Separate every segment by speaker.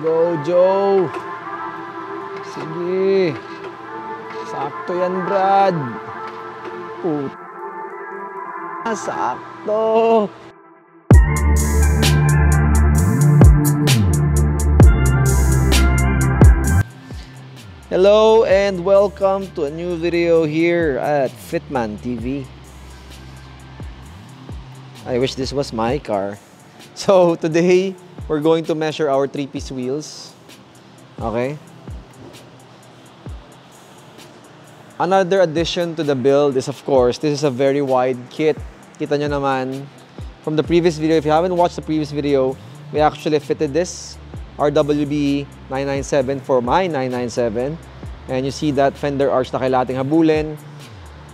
Speaker 1: Go, Joe! Sige. Sakto yan, Brad. Sakto. Hello and welcome to a new video here at Fitman TV. I wish this was my car. So today, we're going to measure our 3-piece wheels. Okay? Another addition to the build is, of course, this is a very wide kit. Kita nyo naman from the previous video. If you haven't watched the previous video, we actually fitted this RWB 997 for my 997. And you see that fender arch na kailangang habulin.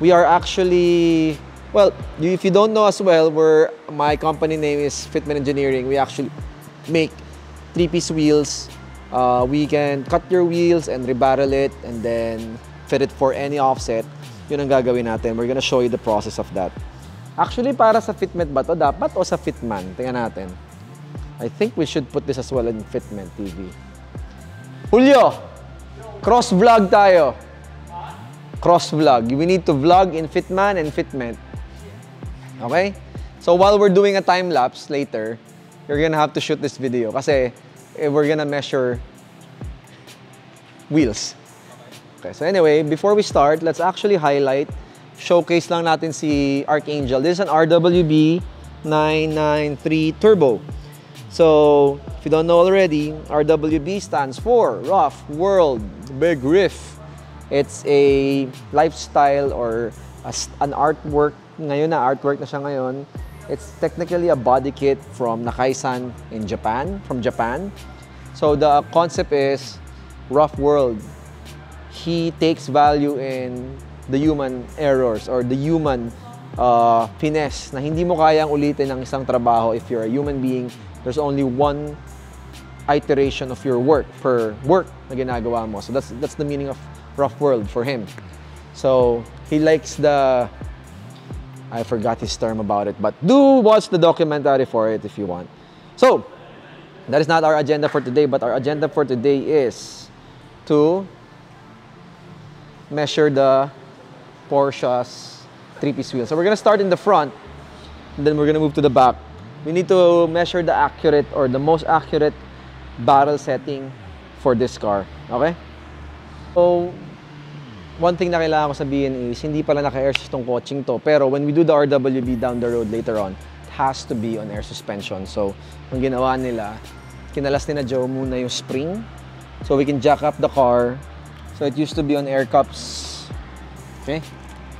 Speaker 1: We are actually, well, if you don't know as well, my company name is Fitman Engineering. We actually make 3-piece wheels. We can cut your wheels and rebarrel it and then fit it for any offset. Yun ang gagawin natin. We're gonna show you the process of that. Actually, para sa Fitment ba to dapat o sa Fitman? Tingnan natin. I think we should put this as well in Fitman TV. Julio! Cross-vlog tayo. Cross-vlog. We need to vlog in Fitman and Fitment. Okay? So while we're doing a time-lapse later, you're gonna have to shoot this video kasi we're gonna measure wheels. Okay, so anyway, before we start, let's actually showcase lang natin si Archangel. This is an RWB 993 Turbo. So, if you don't know already, RWB stands for Rough World Big Riff. It's a lifestyle or an artwork. Ngayon na, artwork na siya ngayon. It's technically a body kit from Nakaisan in Japan, from Japan. So, the concept is Rough World. He takes value in the human errors or the human finesse na hindi mo kayang ulitin ng isang trabaho if you're a human being. There's only one iteration of your work per work na ginagawa mo. So that's the meaning of Rough World for him. So he likes I forgot his term about it, but do watch the documentary for it if you want. So that is not our agenda for today, but our agenda for today is to measure the Porsche's 3-piece wheel. So we're gonna start in the front, and then we're gonna move to the back. We need to measure the accurate or the most accurate barrel setting for this car. Okay? So, one thing na kailangan ko sabihin is, hindi pala naka-air tong coaching to, pero when we do the RWB down the road later on, it has to be on air suspension. So, ang ginawa nila, kinalas ni na Joe muna yung spring, so we can jack up the car. So it used to be on air cups. Okay?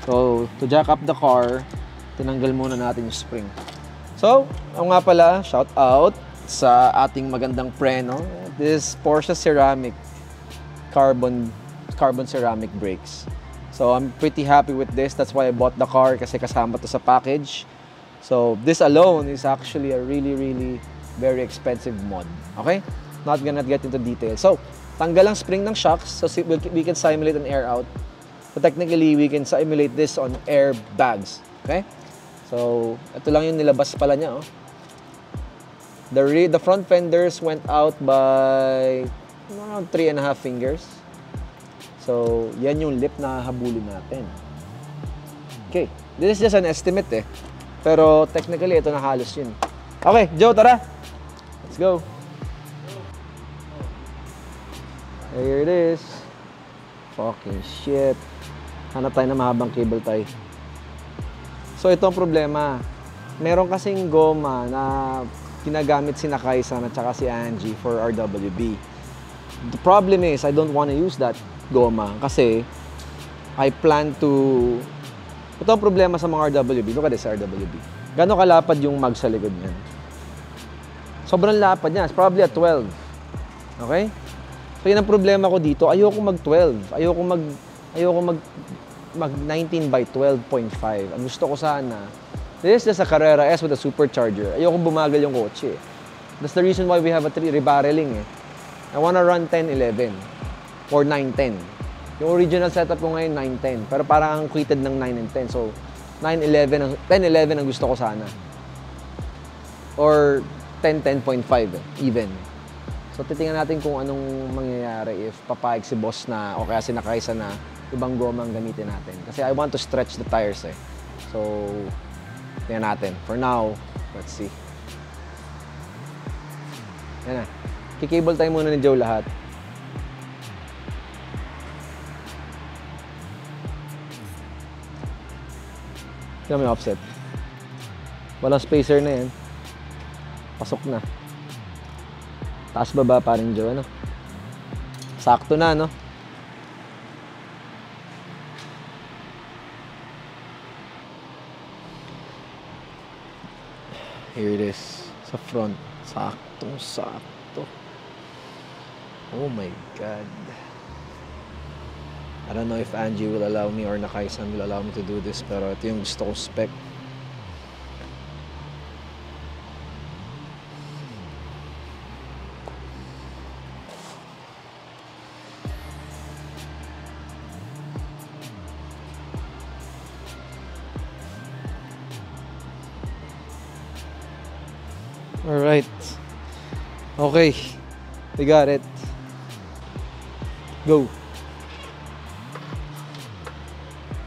Speaker 1: So, to jack up the car, tinanggal muna natin yung spring. So, ang nga pala, shout out sa ating magandang preno. This Porsche ceramic carbon ceramic brakes. So, I'm pretty happy with this. That's why I bought the car kasi kasama to sa package. So, this alone is actually a really very expensive mod. Okay? Not gonna get into detail. So, tanggal ang spring ng shocks, so we can simulate an air out. So technically, we can simulate this on air bags. Okay? So, ito lang yung nilabas pala niya. Oh. The front fenders went out by around 3.5 fingers. So, yan yung lip na habulin natin. Okay. This is just an estimate eh. Pero technically, ito na halos yun. Okay, Joe, tara! Let's go! Here it is. Fucking shit. Hanap tayo na mahabang cable tie. So, ito ang problema. Meron kasing goma na ginagamit si Nakaisan at saka si Angie for RWB. The problem is, I don't want to use that goma kasi I plan to... Ito ang problema sa mga RWB. Look at this RWB. Gano'ng kalapad yung mag sa likod niyan? Sobrang lapad niya. It's probably a 12. Okay? So, yun ang problema ko dito. Ayoko mag-12. Ayoko mag 19 by 12.5. Ang gusto ko sana, this is just a Carrera S with a supercharger. Ayoko bumagal yung kotse. That's the reason why we have a rebarreling eh. I wanna run 10-11 or 9-10. Yung original setup ko ngayon, 9-10. Pero parang ang quitted ng 9 and 10. So, 10-11 ang gusto ko sana. Or 10-10.5 even. So titingnan natin kung anong mangyayari if papayag si boss na o kaya si Nakaysa na ibang goma ang gamitin natin. Kasi I want to stretch the tires eh. So, tingnan natin. For now, let's see. Yan na. Kikable tayo muna ni Joe lahat. Tingnan mo yung offset. Walang spacer na yan. Pasok na. Taas baba pa rin Joe, ano? Sakto na, no? Here it is. Sa front. Sakto. Oh my God. I don't know if Angie will allow me or Nakaisan will allow me to do this, pero ito yung gusto ko spec. Alright. Okay. We got it. Go.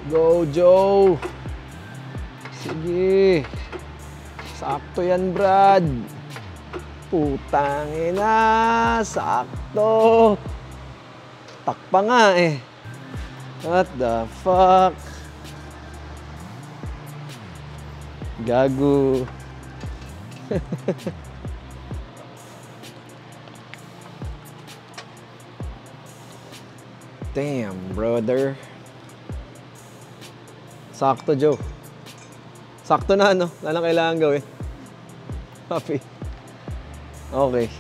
Speaker 1: Go, Joe. Sige. Sakto yan, Brad. Putang ina. Sakto. Takpa nga eh. What the fuck? Gago. Damn, brother. Sakto, Joe. Sakto na, no? Wala nang kailangan gawin. Happy. Okay.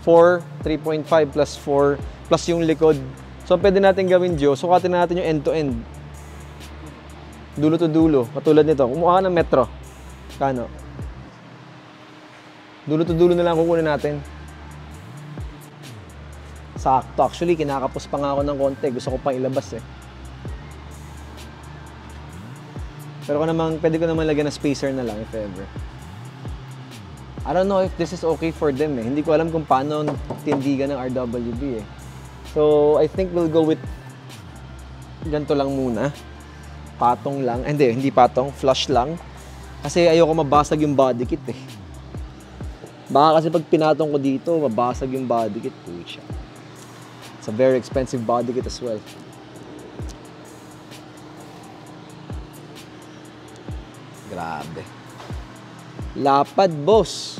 Speaker 1: 4, 3.5 plus 4 plus yung likod. So, pwede natin gawin, Joe. Sukatin natin yung end-to-end. Dulo to dulo. Katulad nito. Kumuha ka ng metro. Kano? Dulo to dulo na lang kukunin natin. Sakto. Actually, kinakapos pa nga ako ng konti. Gusto ko pang ilabas eh. Pero pwede ko naman lagyan ng spacer na lang if ever. I don't know if this is okay for them eh. Hindi ko alam kung paano tindigan ng RWB eh. So, I think we'll go with ganito lang muna. Patong lang. Hindi patong. Flush lang. Kasi ayoko mabasag yung body kit eh. Baka kasi pag pinatong ko dito, mabasag yung body kit. Pucha. It's a very expensive body kit as well. Grabe. Lapad, boss.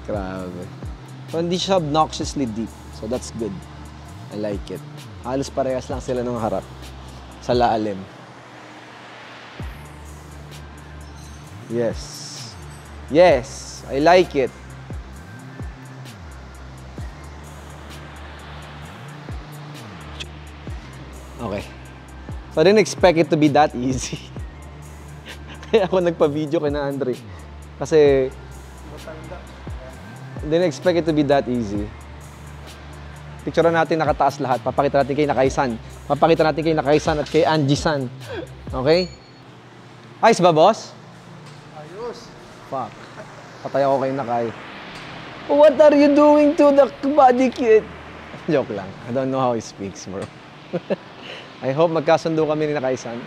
Speaker 1: Grabe. So, hindi siya obnoxiously deep. So, that's good. I like it. Halos parehas lang sila ng harap. Sa lalim. Yes. Yes. I like it. Okay. So, I didn't expect it to be that easy. Kaya ako nagpa-video kay na Andre. Kasi, didn't expect it to be that easy. Picture natin nakataas lahat. Papakita natin kay Nakaisan. Papakita natin kay Nakaisan at kay Angie-san. Okay? Ayos ba, boss?
Speaker 2: Ayos.
Speaker 1: Fuck. Patay ako kay Nakay. What are you doing to the body kit? Joke lang. I don't know how he speaks, bro. I hope magkasundo kami ni Nakaisan.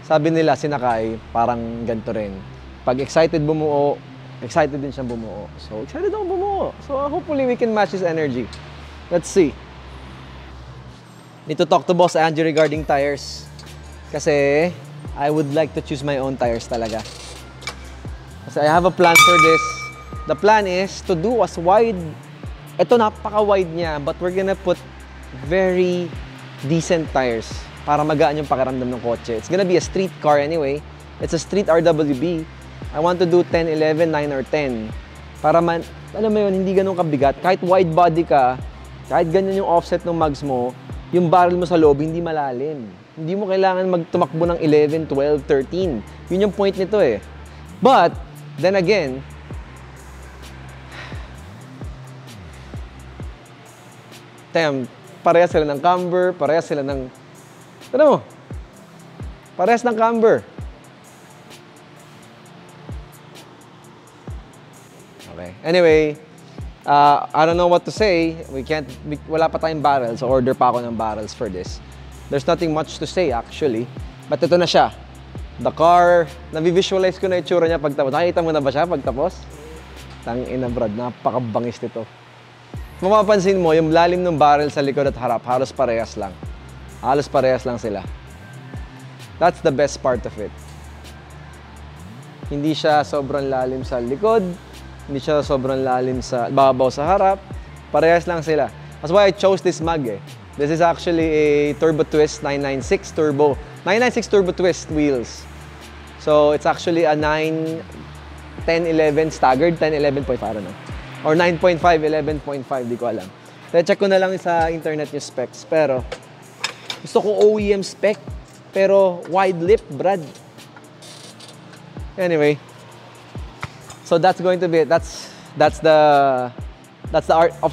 Speaker 1: Sabi nila si Nakay, parang ganito rin. Pag excited bumuo, excited din siyang bumuo. So, excited ako bumuo. So, hopefully we can match his energy. Let's see. Need to talk to Boss Angie regarding tires. Kasi, I would like to choose my own tires talaga. Kasi I have a plan for this. The plan is to do as wide. Ito napaka-wide niya, but we're gonna put very decent tires para magaan yung pakiramdam ng kotse. It's gonna be a street car anyway. It's a street RWB. I want to do 10, 11, 9, or 10. Para alam mo yun, hindi ganun kabigat. Kahit wide body ka, kahit ganyan yung offset ng mags mo, yung barrel mo sa loob, hindi malalim. Hindi mo kailangan magtumakbo ng 11, 12, 13. Yun yung point nito eh. But, then again, parehas sila ng camber, parehas sila ng... Ano mo? Parehas ng camber. Okay. Anyway, I don't know what to say. Wala pa tayong barrels. Order pa ako ng barrels for this. There's nothing much to say actually. But ito na siya. The car, nabivisualize ko na itsura niya pagtapos. Nakikita mo na ba siya pagtapos? Tangina Brad, napakabangis nito. Mapapansin mo, yung lalim ng barrel sa likod at harap, halos parehas lang. Halos parehas lang sila. That's the best part of it. Hindi siya sobrang lalim sa likod, hindi siya sobrang lalim sa babaw sa harap. Parehas lang sila. That's why I chose this mag eh. This is actually a Turbo Twist 996 Turbo. 996 Turbo Twist wheels. So it's actually a 9, 10, 11 staggered, 10, 11.5, I don't know. Or 9.5, 11.5, di ko alam. So check ko na lang sa internet yung specs. Pero gusto ko OEM spec, pero wide lip, Brad. Anyway, so that's going to be it. Of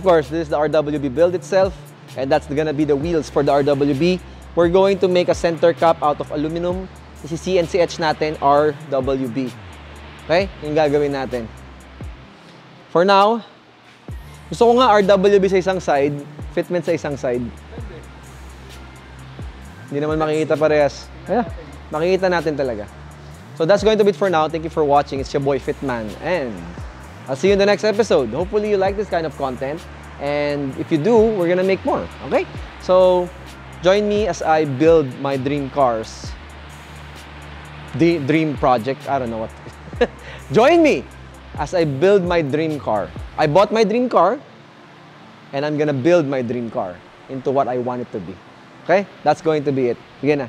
Speaker 1: course, this is the RWB build itself, and that's gonna be the wheels for the RWB. We're going to make a center cap out of aluminum. CNC etch natin RWB. Okay? Yung gagawin natin. For now, gusto ko nga RWB sa isang side, fitment sa isang side. Hindi naman makikita parehas. Ayan, makikita natin talaga. So that's going to be it for now. Thank you for watching. It's your boy Fitman, and I'll see you in the next episode. Hopefully you like this kind of content, and if you do, we're gonna make more. Okay? So join me as I build my dream cars. The dream project. I don't know what. Join me as I build my dream car. I bought my dream car, and I'm gonna build my dream car into what I want it to be. Okay? That's going to be it. Sige na.